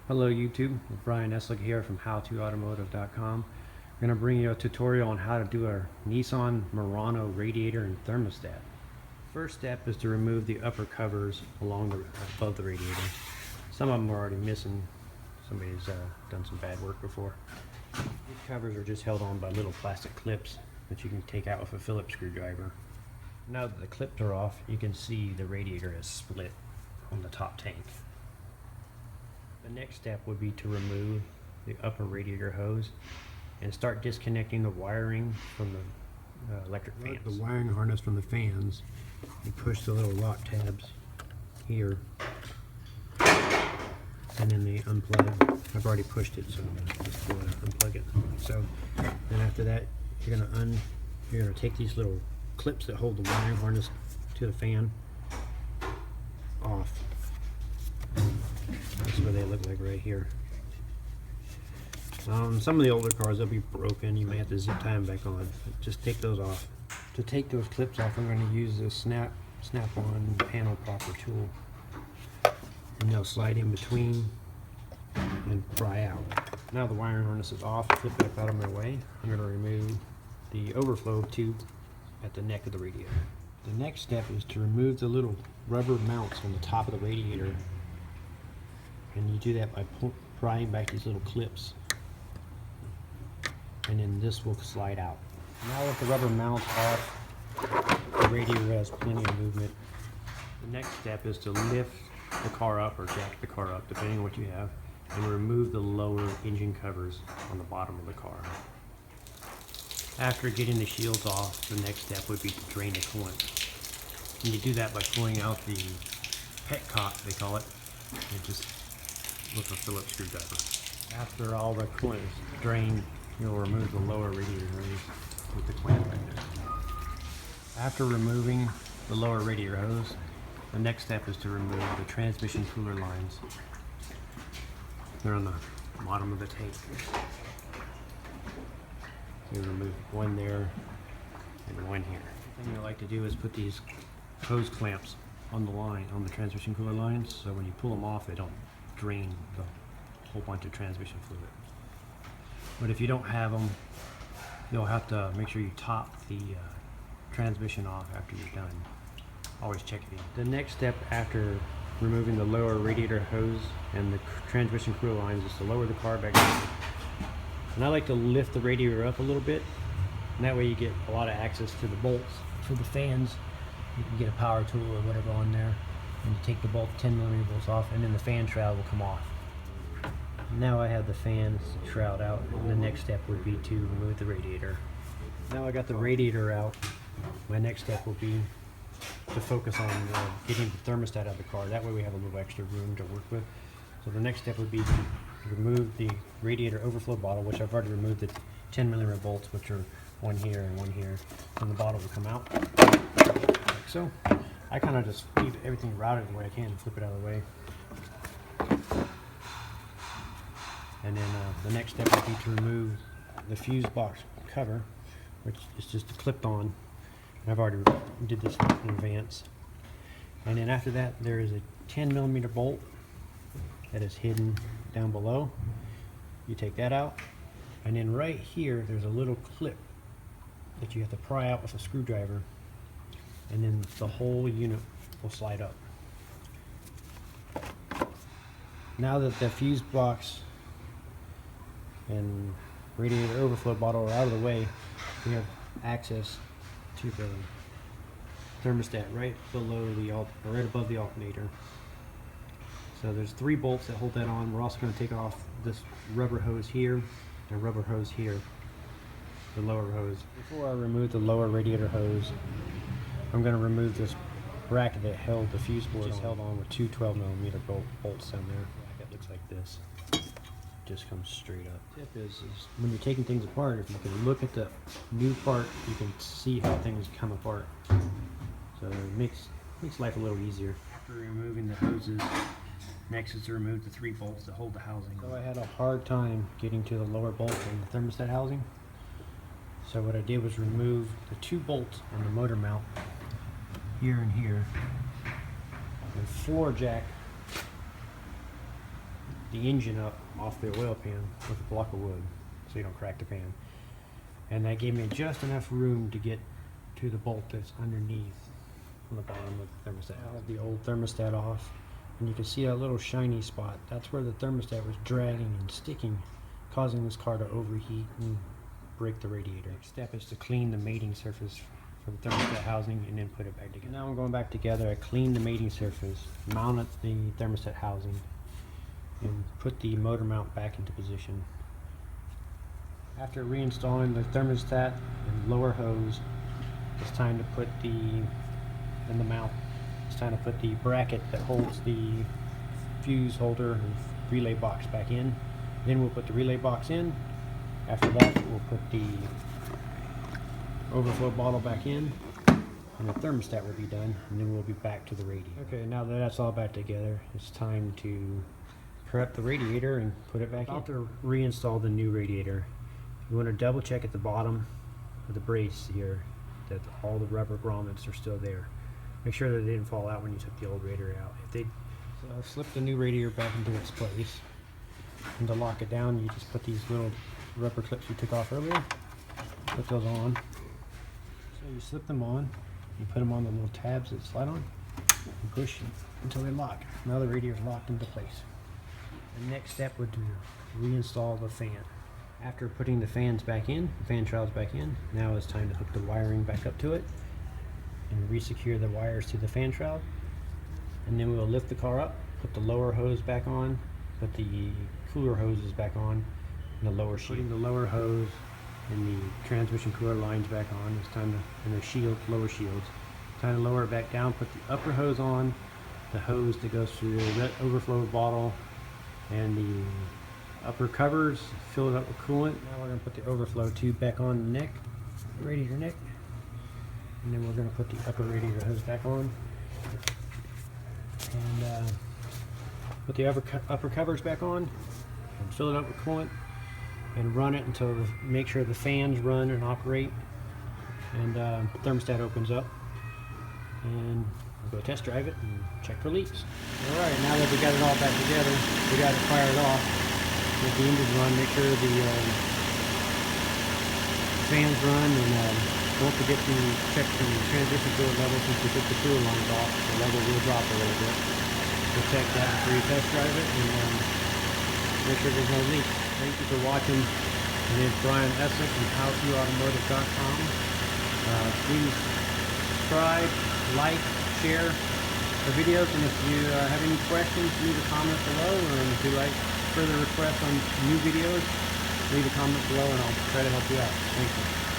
Hello YouTube, Brian Eslick here from howtoautomotive.com. I'm going to bring you a tutorial on how to do a Nissan Murano radiator and thermostat. First step is to remove the upper covers above the radiator. Some of them are already missing. Somebody's done some bad work before. These covers are just held on by little plastic clips that you can take out with a Phillips screwdriver. Now that the clips are off, you can see the radiator is split on the top tank. The next step would be to remove the upper radiator hose and start disconnecting the wiring from the electric fans. The wiring harness from the fans, you push the little lock tabs here and then they unplug. I've already pushed it, so just go ahead and unplug it. So then after that, you're gonna take these little clips that hold the wiring harness to the fan off. That's what they look like right here. Some of the older cars, they'll be broken. You may have to zip tie them back on. Just take those off. To take those clips off, I'm going to use this snap-on panel popper tool. And they'll slide in between and pry out. Now the wiring harness is off, flip it out of my way. I'm going to remove the overflow tube at the neck of the radiator. The next step is to remove the little rubber mounts on the top of the radiator. And you do that by prying back these little clips. And then this will slide out. Now with the rubber mounts off, the radiator has plenty of movement. The next step is to lift the car up or jack the car up, depending on what you have, and remove the lower engine covers on the bottom of the car. After getting the shields off, the next step would be to drain the coolant. And you do that by pulling out the petcock, they call it, and just with a Phillips screwdriver. After all the coolant is drained, you'll remove the lower radiator hose with the clamp right there. After removing the lower radiator hose, the next step is to remove the transmission cooler lines. They're on the bottom of the tank. You remove one there and one here. The thing I like to do is put these hose clamps on the line, on the transmission cooler lines, so when you pull them off, they don't drain the whole bunch of transmission fluid. But if you don't have them, you'll have to make sure you top the transmission off after you're done. Always check it in. The next step after removing the lower radiator hose and the transmission cooler lines is to lower the car back down. And I like to lift the radiator up a little bit, and that way you get a lot of access to the bolts. For the fans, you can get a power tool or whatever on there, and you take the bolt 10mm bolts off, and then the fan shroud will come off. Now I have the fan shroud out, and the next step would be to remove the radiator. Now I got the radiator out, my next step will be to focus on getting the thermostat out of the car. That way we have a little extra room to work with. So the next step would be to remove the radiator overflow bottle, which I've already removed the 10mm bolts, which are one here and one here, and the bottle will come out like so. I kind of just leave everything routed the way I can and flip it out of the way. And then the next step would be to remove the fuse box cover, which is just clipped on. And I've already did this in advance. And then after that, there is a 10mm bolt that is hidden down below. You take that out, and then right here, there's a little clip that you have to pry out with a screwdriver, and then the whole unit will slide up. Now that the fuse box and radiator overflow bottle are out of the way, we have access to the thermostat right above the alternator. So there's 3 bolts that hold that on. We're also going to take off this rubber hose here and rubber hose here, the lower hose. Before I remove the lower radiator hose, I'm going to remove this bracket that held the fuse board. It's held on with 2 12mm bolts down there. It looks like this. Just comes straight up. Tip is when you're taking things apart, if you can look at the new part, you can see how things come apart. So it makes life a little easier. After removing the hoses, next is to remove the 3 bolts that hold the housing. So I had a hard time getting to the lower bolt in the thermostat housing. So what I did was remove the 2 bolts on the motor mount here and here, and floor jack the engine up off the oil pan with a block of wood so you don't crack the pan. And that gave me just enough room to get to the bolt that's underneath on the bottom of the thermostat. I have the old thermostat off, and you can see a little shiny spot. That's where the thermostat was dragging and sticking, causing this car to overheat and break the radiator. Next step is to clean the mating surface for the thermostat housing and then put it back together. Now I'm going back together. I cleaned the mating surface, mounted the thermostat housing, and put the motor mount back into position. After reinstalling the thermostat and lower hose, it's time to put the mount. It's time to put the bracket that holds the fuse holder and relay box back in. Then we'll put the relay box in. After that, we'll put the overflow bottle back in, and the thermostat will be done, and then we'll be back to the radiator. Okay, now that that's all back together, it's time to prep the radiator and put it back in. To reinstall the new radiator, you want to double check at the bottom of the brace here that all the rubber grommets are still there. Make sure that they didn't fall out when you took the old radiator out. If they slip the new radiator back into its place, and to lock it down, you just put these little rubber clips you took off earlier, put those on. So you slip them on, you put them on the little tabs that slide on, and push until they lock. Now the radiator is locked into place. The next step would be to reinstall the fan. After putting the fans back in, the fan shrouds back in, now it's time to hook the wiring back up to it and re-secure the wires to the fan shroud. And then we'll lift the car up, put the lower hose back on, put the cooler hoses back on, and the lower shield. Putting the lower hose and the transmission cooler lines back on. It's time to, and the shield, lower shields. Time to lower it back down, put the upper hose on, the hose that goes through the overflow bottle, and the upper covers, fill it up with coolant. Now we're going to put the overflow tube back on the neck, radiator neck, and then we're going to put the upper radiator hose back on, and put the upper covers back on, and fill it up with coolant, and run it until make sure the fans run and operate, and the thermostat opens up, and we'll go test drive it and check for leaks. Alright, now that we got it all back together, we got it fired off. Let the engine run, make sure the fans run, and don't forget to check the transmission fluid level since we took the cooler lines off. The level will drop a little bit. We'll check that before you test drive it, and make sure there's no leaks. Thank you for watching. My name is Brian Essick from HowToAutomotive.com. Please subscribe, like, share our videos, and if you have any questions, leave a comment below, or if you like further requests on new videos, leave a comment below and I'll try to help you out. Thank you.